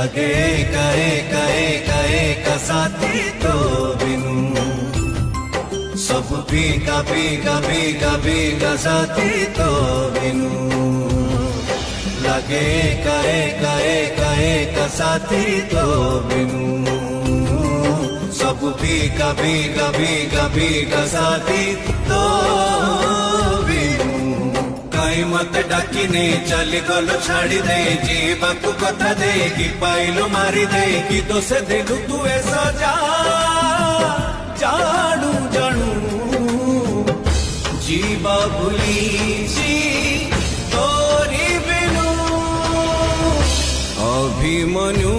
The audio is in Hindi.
लगे कहे कहे कहे का साथी तो बिनु सब फीका फीका फीका फीका साथी तो बिनु लगे कहे कहे कहे का साथी तो बिनु सब फीका फीका फीका फीका साथी तो बिनु काई मत डाकिने चली गलो छाड़ी दे जीवाकू कथा दे कि पाइलु मारी दे कि दोष देलु तू ए सजा जानू जानू जीवा भूली तोरी बिनु अभिमन्यु